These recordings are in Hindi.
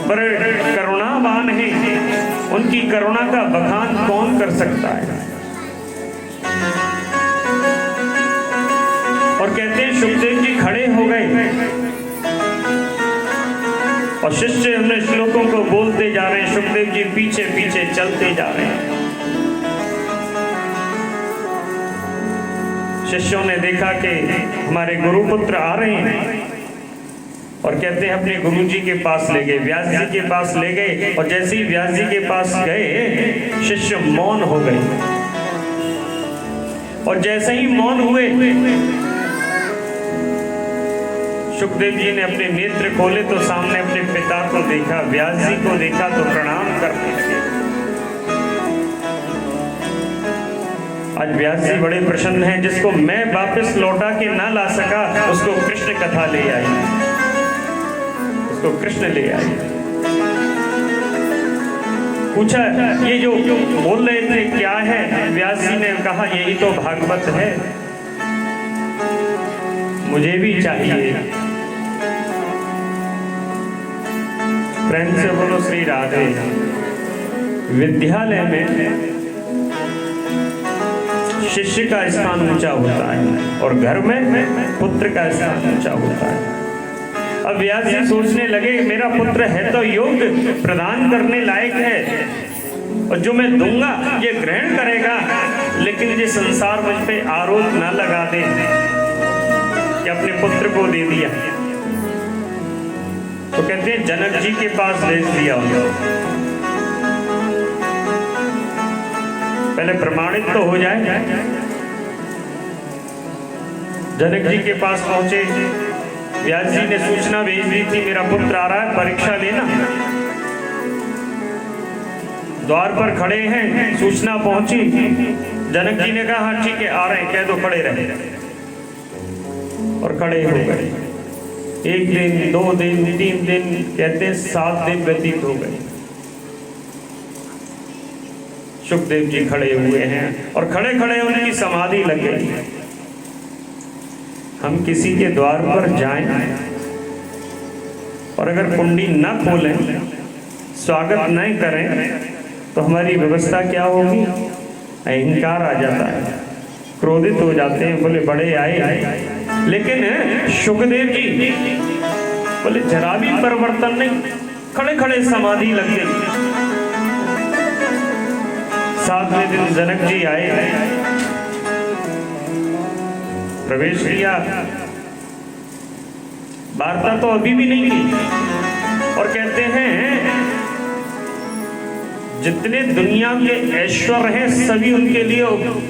बड़े करुणावान हैं, उनकी करुणा का बखान कौन कर सकता है। और कहते हैं सुखदेव जी खड़े हो गए और शिष्य अपने श्लोकों को बोलते जा रहे हैं, सुखदेव जी पीछे पीछे चलते जा रहे हैं। शिष्यों ने देखा कि हमारे गुरुपुत्र आ रहे हैं और कहते हैं अपने गुरुजी के पास ले गए, व्यास जी के पास ले गए। और जैसे ही व्यास जी के पास गए शिष्य मौन हो गए और जैसे ही मौन हुए सुखदेव जी ने अपने नेत्र खोले तो सामने अपने पिता को देखा, व्यास जी को देखा तो प्रणाम करते लगे। आज व्यास जी बड़े प्रसन्न हैं, जिसको मैं वापस लौटा के ना ला सका उसको कृष्ण कथा ले आई, उसको कृष्ण ले आई। पूछा ये जो बोल रहे थे क्या है, व्यास जी ने कहा यही तो भागवत है, मुझे भी चाहिए। प्रेम से बोलो श्री राधे। विद्यालय में शिष्य का स्थान ऊंचा होता है और घर में पुत्र का स्थान ऊंचा होता है। अब व्यास जी सोचने लगे मेरा पुत्र है तो योग्य, प्रदान करने लायक है और जो मैं दूंगा ये ग्रहण करेगा, लेकिन ये संसार मुझ पे आरोप न लगा दे कि अपने पुत्र को दे दिया। तो कहते हैं जनक जी के पास भेज दिया उनको, पहले प्रमाणित तो हो जाए। जनक जी के पास पहुंचे, व्यास जी ने सूचना भेज दी थी मेरा पुत्र आ रहा है, परीक्षा लेना। द्वार पर खड़े हैं, सूचना पहुंची, जनक जी ने कहा हाँ ठीक है आ रहे हैं, कह दो खड़े रहे। और खड़े हो गए। 1 दिन 2 दिन 3 दिन, कहते हैं 7 दिन व्यतीत हो गए। सुखदेव जी खड़े हुए हैं और खड़े खड़े उनकी समाधि लग गई। हम किसी के द्वार पर जाएं और अगर कुंडी न खोलें, स्वागत नहीं करें तो हमारी व्यवस्था क्या होगी? अहंकार आ जाता है, क्रोधित हो जाते हैं, बोले बड़े आए। लेकिन सुखदेव जी बोले जरा भी परिवर्तन नहीं, खड़े खड़े समाधि लग गई। 7वें दिन जनक जी आए, प्रवेश किया, वार्ता तो अभी भी नहीं की। और कहते हैं जितने दुनिया के ऐश्वर्य हैं सभी उनके लिए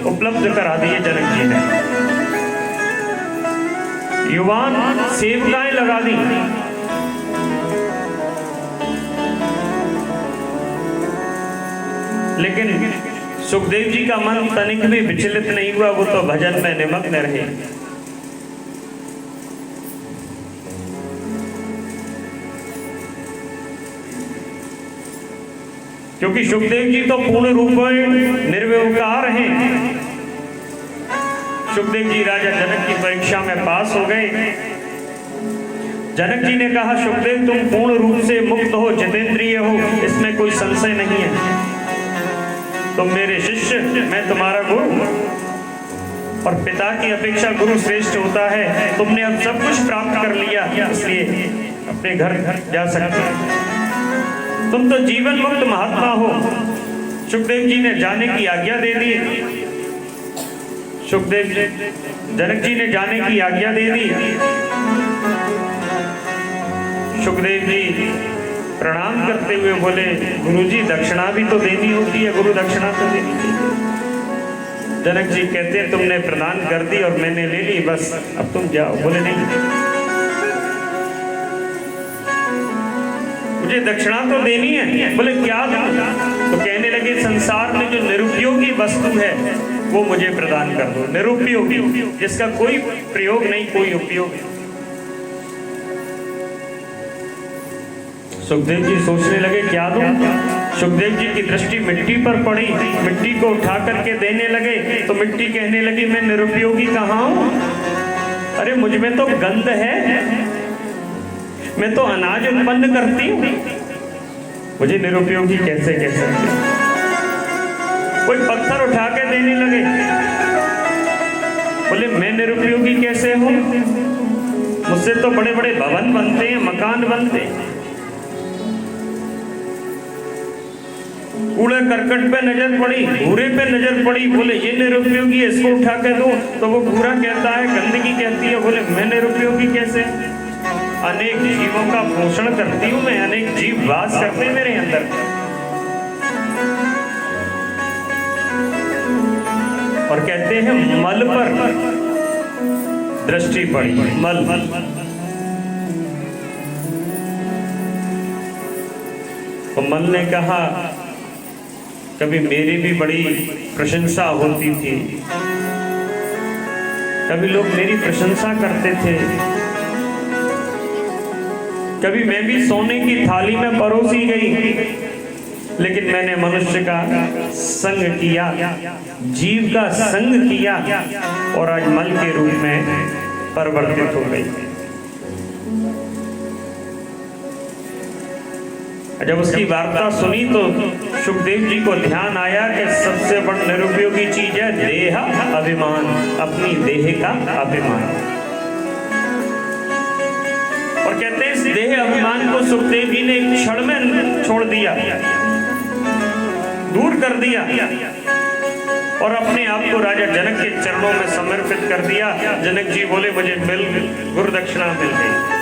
उपलब्ध करा दिए जनक जी ने। युवान सेवकाएं लगा दी। लेकिन सुखदेव जी का मन तनिक भी विचलित नहीं हुआ, वो तो भजन में निमग्न रहे। क्योंकि सुखदेव जी तो पूर्ण रूप में निर्विकार हैं। सुखदेव जी राजा जनक की परीक्षा में पास हो गए। जनक जी ने कहा सुखदेव तुम पूर्ण रूप से मुक्त हो, जितेंद्रिय हो, इसमें कोई संशय नहीं है। तुम मेरे शिष्य, मैं तुम्हारा गुरु, और पिता की अपेक्षा गुरु श्रेष्ठ होता है। तुमने अब सब कुछ प्राप्त कर लिया, इसलिए अपने घर जा सकते हो। तुम तो जीवन मुक्त महात्मा हो। सुखदेव जी ने जाने की आज्ञा दे दी। सुखदेव जनक जी ने जाने की आज्ञा दे दी। सुखदेव जी प्रणाम करते हुए बोले गुरुजी दक्षिणा भी तो देनी होती है, गुरु दक्षिणा तो देनी चाहिए। जनक जी कहते हैं तुमने प्रदान कर दी और मैंने ले ली, बस अब तुम जाओ। बोले नहीं, मुझे दक्षिणा तो देनी है। बोले क्या दूं? तो कहने लगे संसार में जो निरुपयोगी वस्तु है वो मुझे प्रदान कर दो। निरुपयोगी, जिसका कोई प्रयोग नहीं, कोई उपयोग नहीं। सुखदेव जी सोचने लगे क्या दूं? सुखदेव जी की दृष्टि मिट्टी पर पड़ी, मिट्टी को उठा करके देने लगे तो मिट्टी कहने लगी मैं निरुपयोगी कहाँ हूं? अरे मुझ में तो गंध है, मैं तो अनाज उत्पन्न करती हूँ। मुझे निरुपयोगी कैसे कह सकते? कोई पत्थर उठा के देने लगे, बोले मैं निरुपयोगी कैसे हूं? मुझसे तो बड़े बड़े भवन बनते हैं, मकान बनते हैं। कूड़े करकट पे नजर पड़ी, कूड़े पे नजर पड़ी, बोले ये निरुपयोगी, इसको उठा के दो, तो वो कूड़ा कहता है, गंदगी कहती है, बोले मैं निरुपयोगी कैसे? अनेक जीवों का पोषण करती हूं मैं, अनेक जीव वास करते हैं मेरे अंदर। और कहते हैं मल पर दृष्टि पड़ी, मल। तो मल ने कहा कभी मेरी भी बड़ी प्रशंसा होती थी, कभी लोग मेरी प्रशंसा करते थे, कभी मैं भी सोने की थाली में परोसी गई, लेकिन मैंने मनुष्य का संग किया, जीव का संग किया और आज मल के रूप में परिवर्तित हो गई। जब उसकी वार्ता सुनी तो सुखदेव जी को ध्यान आया कि सबसे बड़ी निरुपयोगी चीज है देह अभिमान, अपनी देह का अभिमान। और कहते हैं इस देह अभिमान को सुखदेव जी ने एक क्षण में छोड़ दिया, दूर कर दिया और अपने आप को राजा जनक के चरणों में समर्पित कर दिया। जनक जी बोले मुझे गुरु दक्षिणा मिल गई।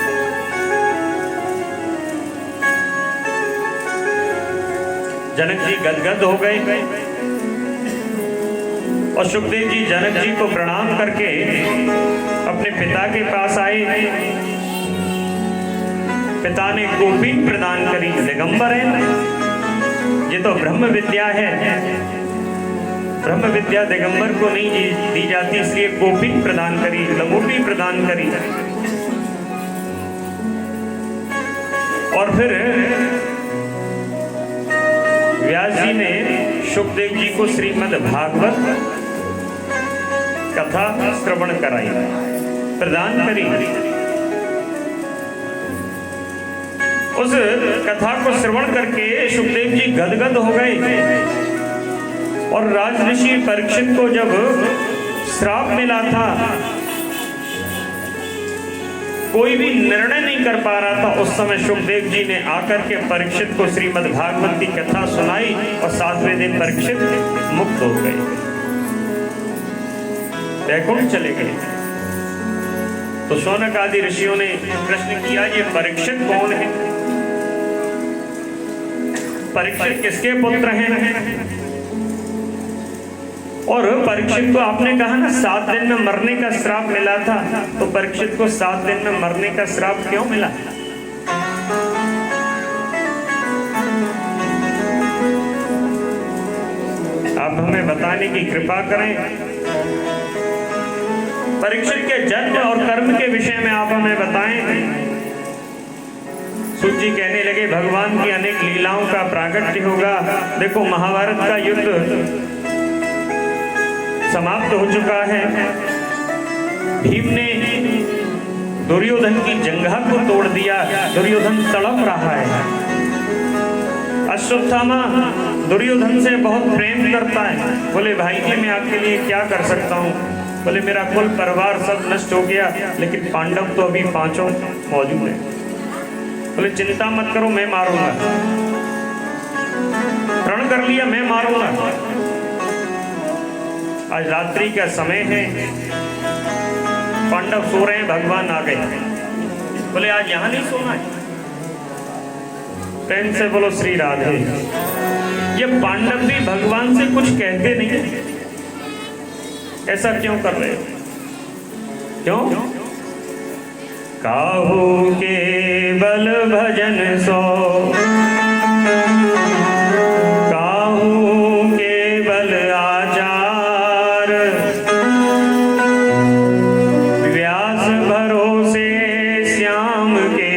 जनक जी गदगद हो गए और सुखदेव जी जनक जी को प्रणाम करके अपने पिता के पास आए। पिता ने गोपीन प्रदान करी, दिगंबर है, ये तो ब्रह्म विद्या है, ब्रह्म विद्या दिगंबर को नहीं दी जाती, इसलिए गोपीन प्रदान करी, लंगोटी प्रदान करी। और फिर व्यास जी ने सुखदेव जी को श्रीमद् भागवत कथा श्रवण कराई, प्रदान करी। उस कथा को श्रवण करके सुखदेव जी गदगद हो गए और राजऋषि परीक्षित को जब श्राप मिला था, कोई भी निर्णय नहीं कर पा रहा था, उस समय सुखदेव जी ने आकर के परीक्षित को श्रीमद् भागवत की कथा सुनाई और 7वें दिन परीक्षित मुक्त हो गए, वैकुंठ चले गए। तो शौनक आदि ऋषियों ने प्रश्न किया ये परीक्षित कौन है? परीक्षित किसके पुत्र हैं? और परीक्षित को आपने कहा ना 7 दिन में मरने का श्राप मिला था, तो परीक्षित को 7 दिन में मरने का श्राप क्यों मिला? आप हमें बताने की कृपा करें। परीक्षित के जन्म और कर्म के विषय में आप हमें बताएं। सूत जी कहने लगे भगवान की अनेक लीलाओं का प्राकट्य होगा। देखो महाभारत का युद्ध समाप्त हो चुका है, भीम ने दुर्योधन की जंघा को तोड़ दिया, दुर्योधन तड़प रहा है। अश्वत्थामा दुर्योधन से बहुत प्रेम करता है, बोले भाई जी मैं आपके लिए क्या कर सकता हूँ? बोले मेरा कुल परिवार सब नष्ट हो गया, लेकिन पांडव तो अभी 5 मौजूद है। बोले चिंता मत करो, मैं मारूंगा, प्रण कर लिया मैं मारूंगा। आज रात्रि का समय है, पांडव सो रहे हैं, भगवान आ गए। बोले आज यहां नहीं सोना है। प्रेम से बोलो श्री राधे। ये पांडव भी भगवान से कुछ कहते नहीं, ऐसा क्यों कर रहे हो? क्यों? काहू के बल भजन सो, काहू के बल आचार, व्यास भरोसे श्याम के,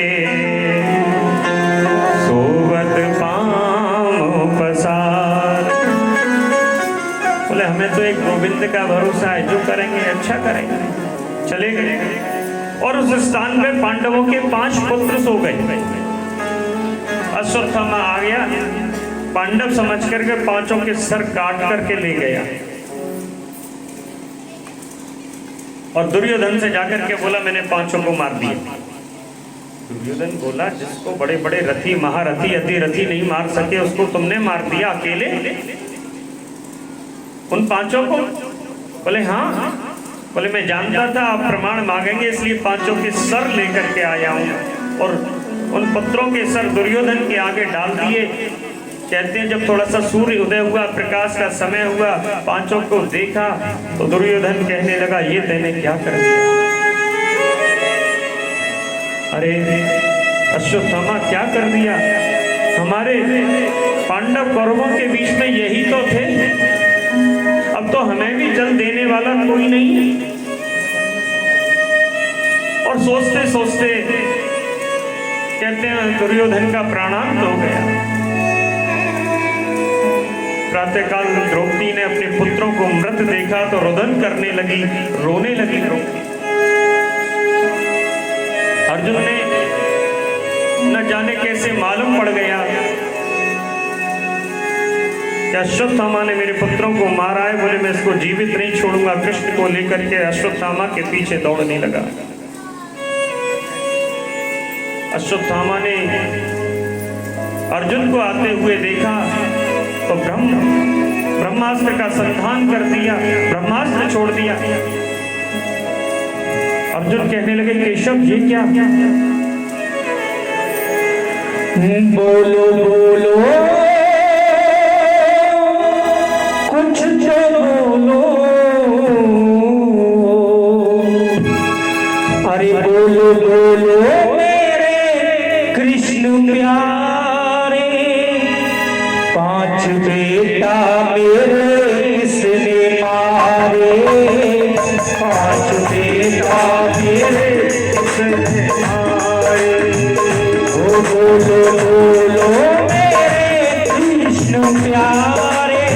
सोवत पाँव पसार। बोले हमें तो एक गोविंद का भरोसा है, जो करेंगे अच्छा करेंगे। चले गए और उस स्थान पे पांडवों के 5 पुत्र सो गए। अश्वत्थामा आ गया, पांडव समझ करके पांचों के सर काट करके ले गया और दुर्योधन से जाकर के बोला मैंने पांचों को मार दिया। दुर्योधन बोला जिसको बड़े बड़े रथी महारथी अतिरथी नहीं मार सके उसको तुमने मार दिया अकेले, उन पांचों को? बोले हाँ। बोले मैं जानता था आप प्रमाण मांगेंगे इसलिए पांचों के सर लेकर के आया हूं और उन पत्रों के सर दुर्योधन के आगे डाल दिए। कहते हैं जब थोड़ा सा सूर्य उदय हुआ, प्रकाश का समय हुआ, पांचों को देखा तो दुर्योधन कहने लगा ये तैने क्या कर दिया? अरे अश्वत्थामा क्या कर दिया? हमारे पांडव कौरवों के बीच में यही तो थे, अब तो हमें भी जल देने वाला कोई नहीं। और सोचते सोचते कहते हैं दुर्योधन का प्राणांत हो गया। प्रातःकाल द्रौपदी ने अपने पुत्रों को मृत देखा तो रुदन करने लगी, रोने लगी द्रौपदी। अर्जुन ने न जाने कैसे मालूम पड़ गया कि अश्वत्थामा ने मेरे पुत्रों को मारा है। बोले मैं इसको जीवित नहीं छोड़ूंगा। कृष्ण को लेकर के अश्वत्थामा के पीछे दौड़ने लगा। अश्वत्थामा ने अर्जुन को आते हुए देखा तो ब्रह्मास्त्र का संधान कर दिया, ब्रह्मास्त्र छोड़ दिया। अर्जुन कहने लगे केशव ये क्या? बोलो बोलो कुछ तो बोलो, अरे बोलो बोलो मेरे कृष्ण प्यारे, पांच बेटा मेरे किसने मारे, पांच बेटा मेरे किसने मारे। ओ बोलो बोलो मेरे कृष्ण प्यारे,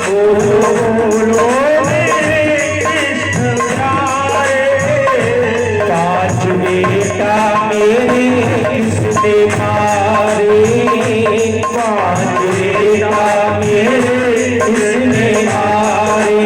बोलो बोलो मेरे कृष्ण प्यारे, पांच बेटा मेरे किसने मारे, पांच बेटा मेरे किसने मारे।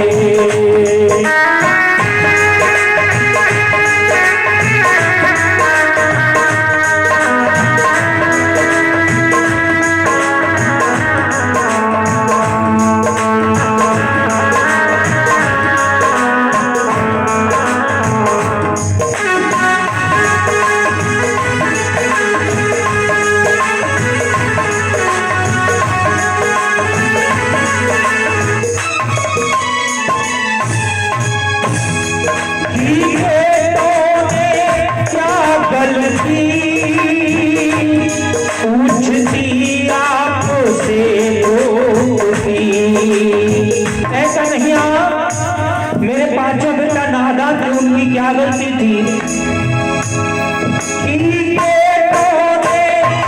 ऐसा नहीं आप मेरे पांचों बेटा नादान थे, उनकी क्या गलती थी?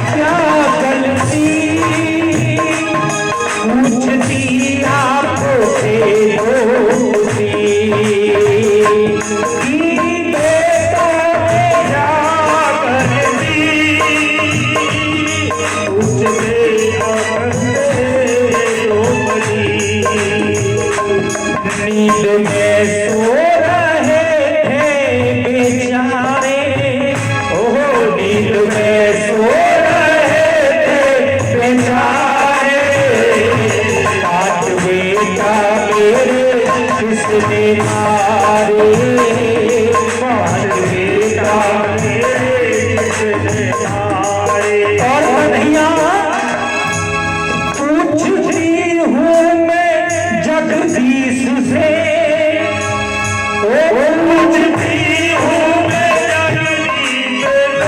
क्या गलती पूछती आपसे होती, नींद में सो रहे थे बेचारे, ओहो नींद में सो रहे थे बेचारे, पांच बेटा मेरे किसने मारे, पांच बेटा मेरे किसने मारे। और कन्हैया पूछती हूँ मैं जगदीश से, पूछती हूँ मैं जगदीश से,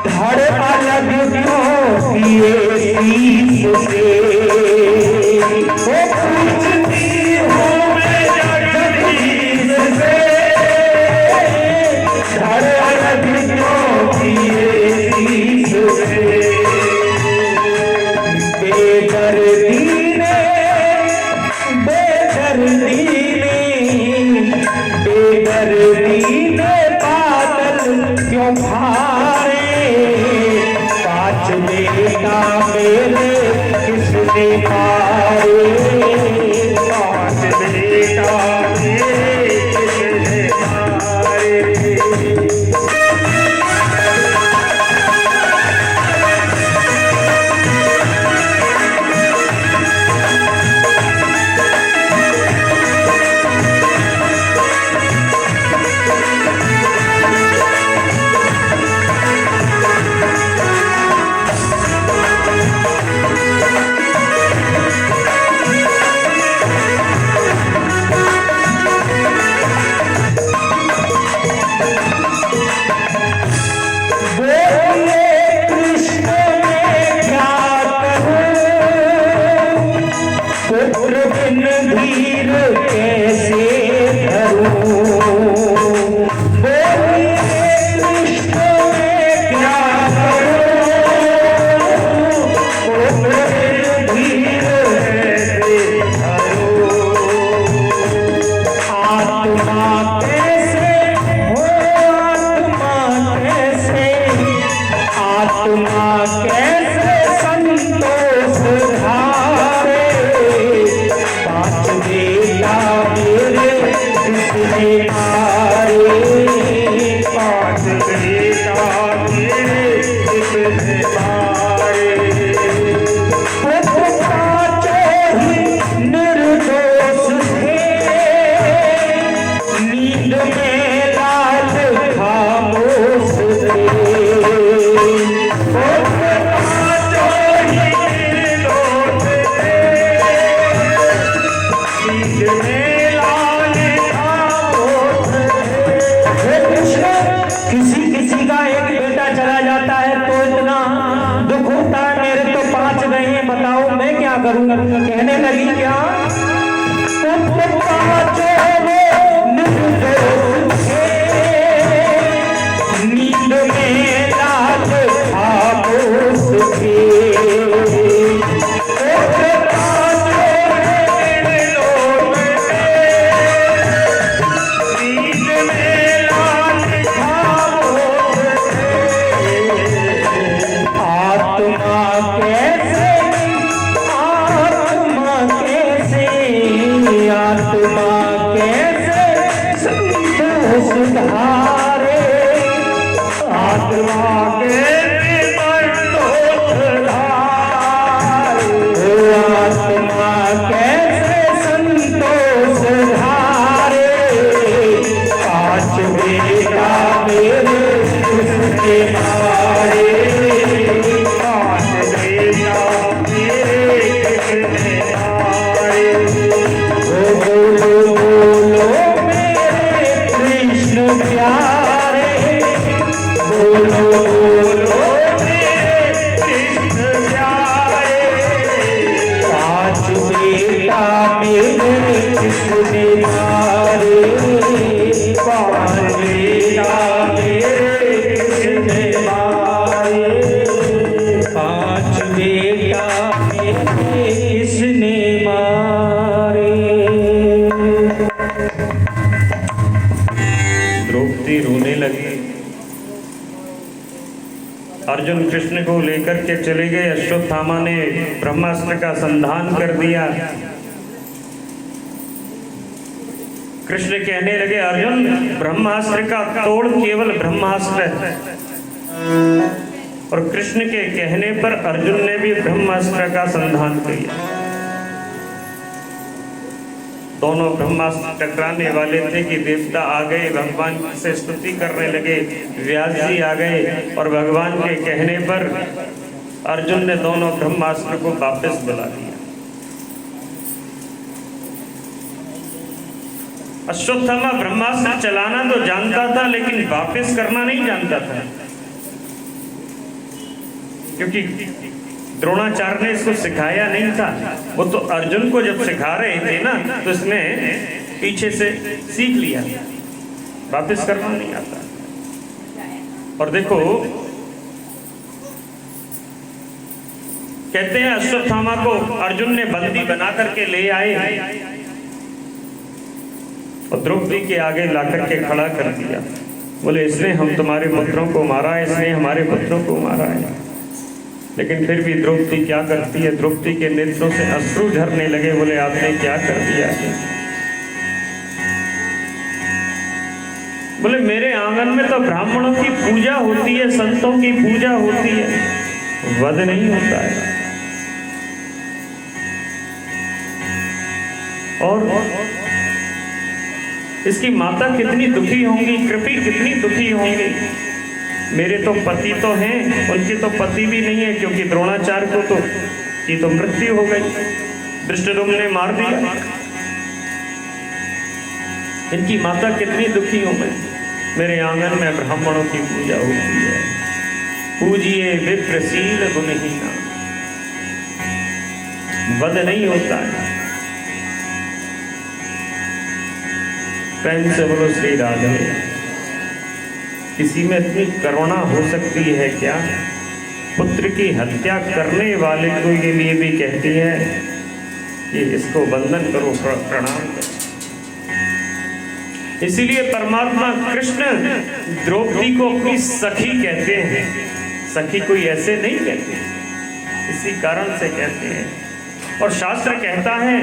धड़ अलग क्यों किए शीश से, पूछती हूँ मैं जगदीश से, धड़ अलग क्यों किए शीश से। बेदर्दी ने बादल क्यों भारे, बेटा मेरे किसने मारे, पांच बेटा मेरे किसने मारे। कहने लगी क्या नींद में लाल खामोश थे, रोने लगी। अर्जुन कृष्ण को लेकर के चले गए। अश्वत्थामा ने ब्रह्मास्त्र का संधान कर दिया। कृष्ण कहने लगे, अर्जुन ब्रह्मास्त्र का तोड़ केवल ब्रह्मास्त्र है। और कृष्ण के कहने पर अर्जुन ने भी ब्रह्मास्त्र का संधान किया। दोनों ब्रह्मास्त्र टकराने वाले थे कि देवता आ गए, भगवान से स्तुति करने लगे। व्यास जी आ गए और भगवान के कहने पर अर्जुन ने दोनों ब्रह्मास्त्र को वापस बुला लिया। अश्वत्थामा ब्रह्मास्त्र चलाना तो जानता था, लेकिन वापस करना नहीं जानता था, क्योंकि द्रोणाचार्य ने इसको सिखाया नहीं था। वो तो अर्जुन को जब सिखा रहे थे ना, तो इसने पीछे से सीख लिया, वापस करना नहीं आता। और देखो, कहते हैं अश्वत्थामा को अर्जुन ने बंदी बना करके ले आए और द्रौपदी के आगे ला करके खड़ा कर दिया। बोले, इसने हम तुम्हारे पुत्रों को मारा है, इसने हमारे पुत्रों को मारा है। लेकिन फिर भी द्रौपदी क्या करती है, द्रौपदी के नेत्रों से अश्रु झरने लगे। बोले आपने क्या कर दिया? बोले मेरे आंगन में तो ब्राह्मणों की पूजा होती है, संतों की पूजा होती है, वध नहीं होता है। और इसकी माता कितनी दुखी होंगी, कृपी कितनी दुखी होंगी। मेरे तो पति तो हैं, उनके तो पति भी नहीं है, क्योंकि द्रोणाचार्य को तो की तो मृत्यु हो गई, धृष्टद्युम्न ने मार दिया। इनकी माता कितनी दुखी हो मैं। मेरे आंगन में ब्राह्मणों की पूजा होती है, पूजिए विप्रशील गुणहीना, वध नहीं होता है। प्रेम से बोलो श्री राधे। किसी में इतनी करुणा हो सकती है क्या? पुत्र की हत्या करने वाले को ये लिए भी कहती है कि इसको वंदन करो, प्रणाम करो। इसीलिए परमात्मा कृष्ण द्रौपदी को अपनी सखी कहते हैं। सखी कोई ऐसे नहीं कहते, इसी कारण से कहते हैं। और शास्त्र कहता है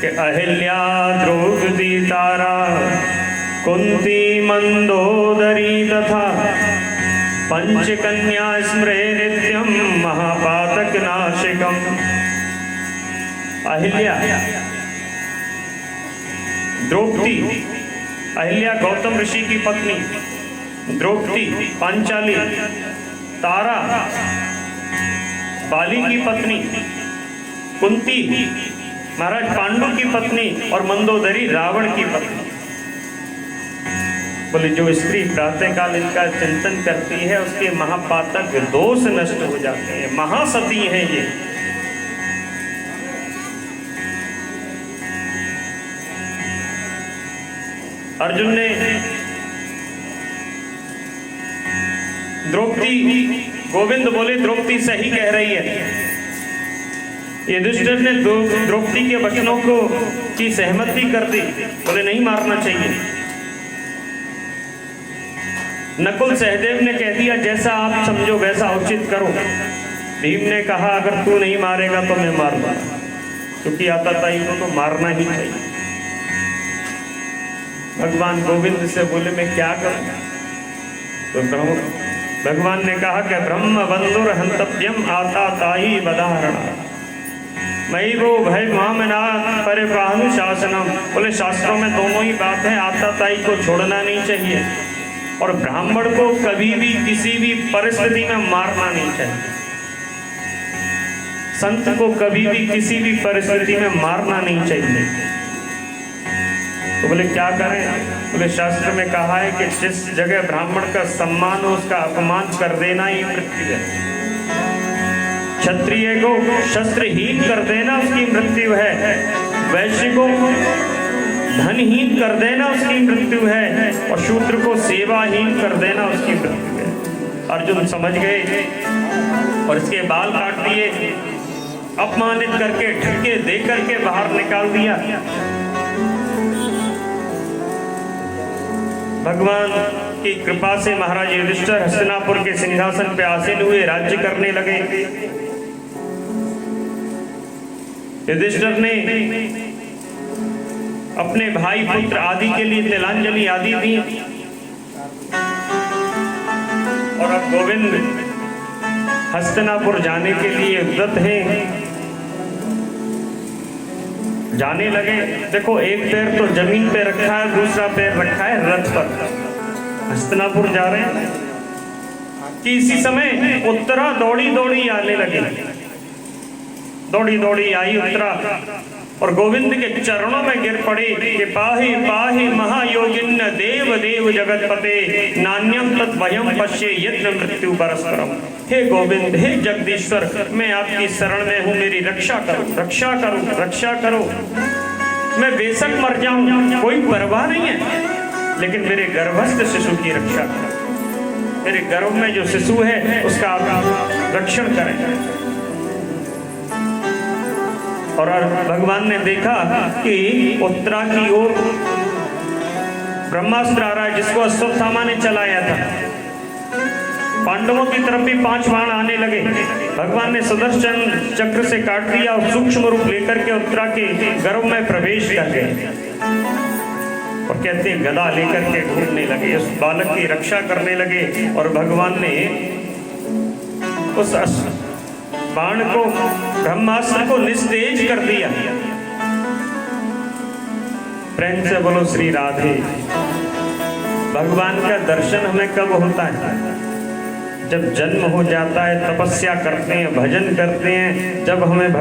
कि अहिल्या द्रौपदी तारा कुंती मंदोदरी तथा पंचकन्या स्मरे नित्यम महापातक नाशिकम। अहिल्या द्रौपदी, अहिल्या गौतम ऋषि की पत्नी, द्रौपदी पांचाली, तारा बाली की पत्नी, कुंती महाराज पांडु की पत्नी और मंदोदरी रावण की पत्नी। बोले जो स्त्री प्रातःकाल इनका चिंतन करती है उसके महापातक दोष नष्ट हो जाते हैं, महासती हैं ये। अर्जुन ने द्रौपदी, गोविंद बोले द्रौपदी सही कह रही है। युधिष्ठिर ने द्रौपदी के वचनों को की सहमति कर दी, बोले नहीं मारना चाहिए। नकुल सहदेव ने कह दिया जैसा आप समझो वैसा उचित करो। भीम ने कहा अगर तू नहीं मारेगा तो मैं मार दूंगा, क्योंकि आताताई को तो मारना ही चाहिए। भगवान गोविंद से बोले मैं क्या करूं? तो भगवान ने कहा कि ब्रह्म बंधुर हंतव्यम आताताई वदाहरणा मई वो भय मामनाथ परिपानुशासनम। बोले शास्त्रों में दोनों ही बात है, आताताई को छोड़ना नहीं चाहिए और ब्राह्मण को कभी भी किसी भी परिस्थिति में मारना नहीं चाहिए। संत को कभी भी किसी भी परिस्थिति में मारना नहीं चाहिए। तो बोले क्या करें? बोले शास्त्र में कहा है कि जिस जगह ब्राह्मण का सम्मान हो उसका अपमान कर देना ही मृत्यु है। क्षत्रिय को शस्त्रहीन कर देना उसकी मृत्यु है, वैश्य को धनहीन कर देना उसकी मृत्यु है और शूद्र को सेवाहीन कर देना उसकी मृत्यु है। अर्जुन समझ गए और इसके बाल काट दिए, अपमानित करके ढक्के दे करके बाहर निकाल दिया। भगवान की कृपा से महाराज युधिष्ठिर हस्तिनापुर के सिंहासन पे आसीन हुए, राज्य करने लगे। युधिष्ठिर ने अपने भाई पुत्र आदि के लिए तिलांजलि आदि दी और अब गोविंद हस्तिनापुर जाने के लिए उद्यत हैं, जाने लगे। देखो एक पैर तो जमीन पे रखा है, दूसरा पैर रखा है रथ पर, हस्तिनापुर जा रहे हैं कि इसी समय उत्तरा दौड़ी दौड़ी आने लगी। दौड़ी दौड़ी आई उत्तरा और गोविंद के चरणों में गिर पड़ी कि पाहि पाहि महायोगिन देव देव जगतपते नान्यम तद्भयम पश्ये यज्ञ मृत्यु परस्परम। हे गोविंद, हे जगदीश्वर, मैं आपकी शरण में हूँ, मेरी रक्षा करो, रक्षा करो, रक्षा करो। मैं बेशक मर जाऊं कोई परवाह नहीं है, लेकिन मेरे गर्भस्थ शिशु की रक्षा करो। मेरे गर्भ में जो शिशु है उसका आप रक्षण करें। और भगवान ने देखा कि उत्तरा की ओर ब्रह्मास्त्र आ रहा है जिसको अश्वत्थामा ने चलाया था। पांडवों की तरफ भी 5 बाण आने लगे। भगवान ने सुदर्शन चक्र से काट दिया और सूक्ष्म रूप लेकर के उत्तरा के गर्भ में प्रवेश कर गए और कहते हैं गदा लेकर के घूमने लगे, उस बालक की रक्षा करने लगे। और भगवान ने उस बाण को, ब्रह्मास्त्र को निस्तेज कर दिया। प्रेम से बोलो श्री राधे। भगवान का दर्शन हमें कब होता है? जब जन्म हो जाता है, तपस्या करते हैं, भजन करते हैं, जब हमें